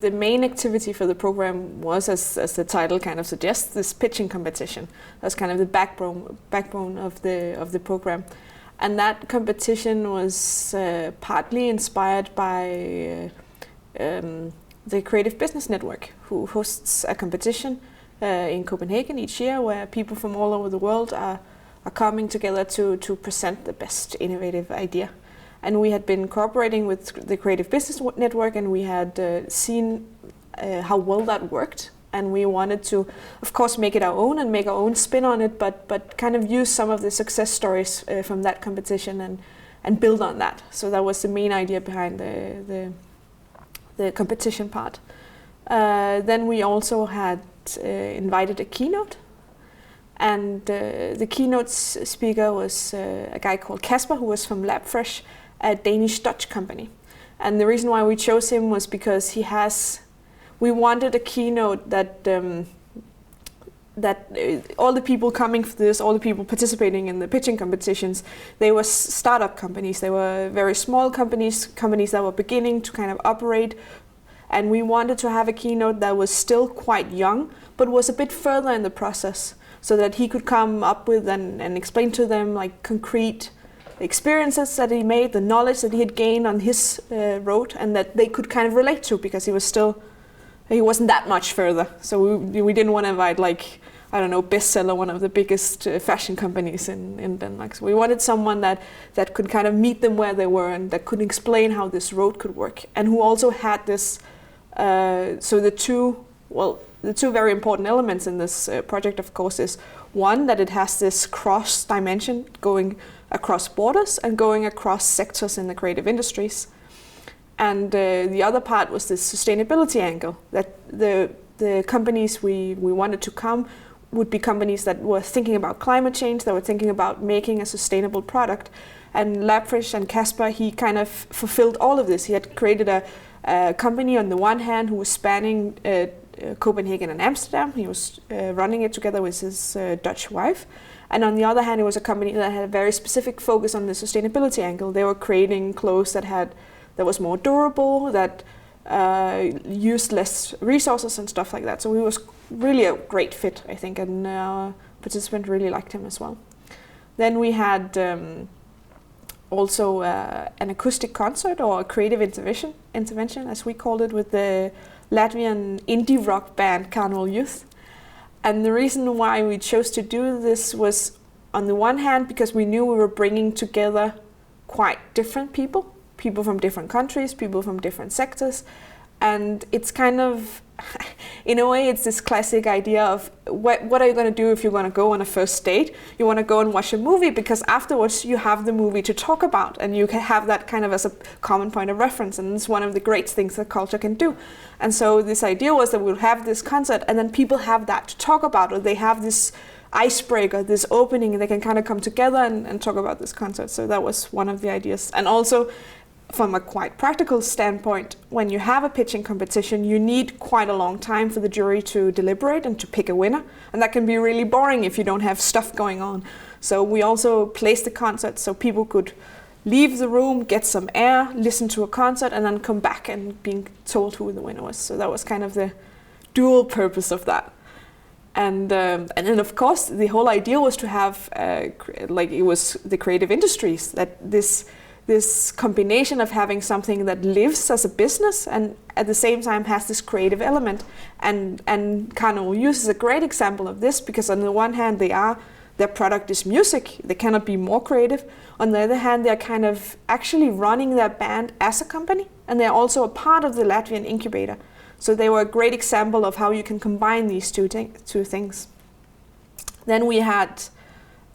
The main activity for the program was, as the title kind of suggests, this pitching competition. That's kind of the backbone of the program. And that competition was partly inspired by the Creative Business Network, who hosts a competition in Copenhagen each year, where people from all over the world are coming together to present the best innovative idea. And we had been cooperating with the Creative Business Network, and we had seen how well that worked. And we wanted to, of course, make it our own and make our own spin on it, but kind of use some of the success stories from that competition and build on that. So that was the main idea behind the competition part. Then we also had invited a keynote. And the keynote speaker was a guy called Kasper, who was from Labfresh, a Danish-Dutch company. And the reason why we chose him was because we wanted a keynote that all the people coming for this, all the people participating in the pitching competitions, they were startup companies. They were very small companies that were beginning to kind of operate. And we wanted to have a keynote that was still quite young, but was a bit further in the process, so that he could come up with and explain to them like concrete experiences that he made, the knowledge that he had gained on his road, and that they could kind of relate to, because he wasn't that much further. So we didn't want to invite, like, I don't know, Bestseller, one of the biggest fashion companies in Denmark. So we wanted someone that could kind of meet them where they were and that could explain how this road could work, and who also had this. So the two very important elements in this project, of course, is one, that it has this cross dimension going across borders and going across sectors in the creative industries. And the other part was this sustainability angle, that the companies we wanted to come would be companies that were thinking about climate change, that were thinking about making a sustainable product. And Labfresh and Kasper, he kind of fulfilled all of this. He had created a company on the one hand who was spanning Copenhagen and Amsterdam. He was running it together with his Dutch wife. And on the other hand, it was a company that had a very specific focus on the sustainability angle. They were creating clothes that was more durable, that used less resources and stuff like that. So he was really a great fit, I think, and participants really liked him as well. Then we had also an acoustic concert, or a creative intervention, as we called it, with the Latvian indie rock band Carnival Youth. And the reason why we chose to do this was, on the one hand, because we knew we were bringing together quite different people from different countries, people from different sectors. And it's kind of, in a way, it's this classic idea of what are you going to do if you're going to go on a first date? You want to go and watch a movie, because afterwards you have the movie to talk about, and you can have that kind of as a common point of reference. And it's one of the great things that culture can do. And so this idea was that we'll have this concert, and then people have that to talk about, or they have this icebreaker, this opening, and they can kind of come together and talk about this concert. So that was one of the ideas. And also, from a quite practical standpoint, when you have a pitching competition, you need quite a long time for the jury to deliberate and to pick a winner. And that can be really boring if you don't have stuff going on. So we also placed the concert so people could leave the room, get some air, listen to a concert, and then come back and being told who the winner was. So that was kind of the dual purpose of that. And then, of course, the whole idea was to have, it was the creative industries, that this combination of having something that lives as a business and at the same time has this creative element. And Carnival Youth is a great example of this, because on the one hand, their product is music. They cannot be more creative. On the other hand, they're kind of actually running their band as a company, and they're also a part of the Latvian incubator. So they were a great example of how you can combine these two things. Then we had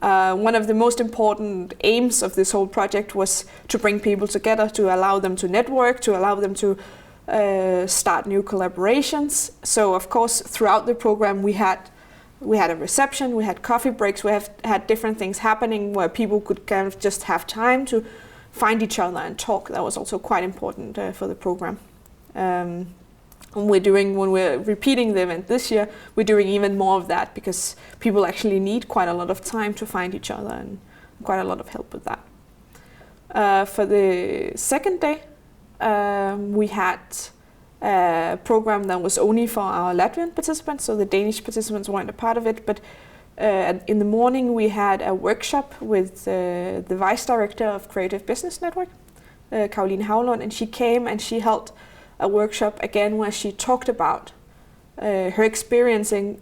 one of the most important aims of this whole project was to bring people together, to allow them to network, to allow them to start new collaborations. So of course, throughout the program, we had a reception, we had coffee breaks, we had different things happening where people could kind of just have time to find each other and talk. That was also quite important for the program. When we're repeating the event this year, we're doing even more of that, because people actually need quite a lot of time to find each other, and quite a lot of help with that. For the second day, we had program that was only for our Latvian participants, so the Danish participants weren't a part of it. But in the morning we had a workshop with the Vice Director of Creative Business Network, Caroline Havlund, and she came and she held a workshop again where she talked about her experiences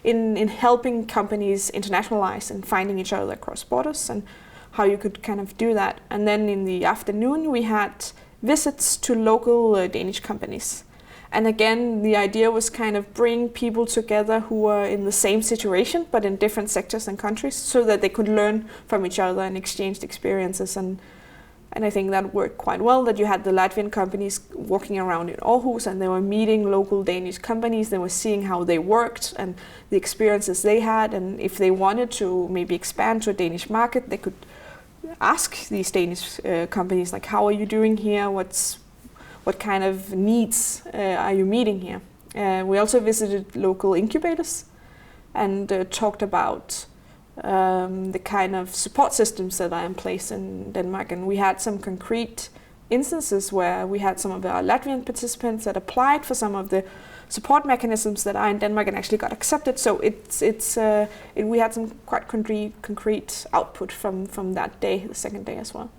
in helping companies internationalize and finding each other across borders and how you could kind of do that. And then in the afternoon we had visits to local Danish companies. And again, the idea was kind of bring people together who were in the same situation but in different sectors and countries so that they could learn from each other and exchange experiences. And I think that worked quite well, that you had the Latvian companies walking around in Aarhus and they were meeting local Danish companies. They were seeing how they worked and the experiences they had. And if they wanted to maybe expand to a Danish market, they could ask these Danish companies, like, how are you doing here? What kind of needs are you meeting here? We also visited local incubators and talked about the kind of support systems that are in place in Denmark. And we had some concrete instances where we had some of our Latvian participants that applied for some of the support mechanisms that are in Denmark and actually got accepted. So we had some quite concrete output from that day, the second day as well.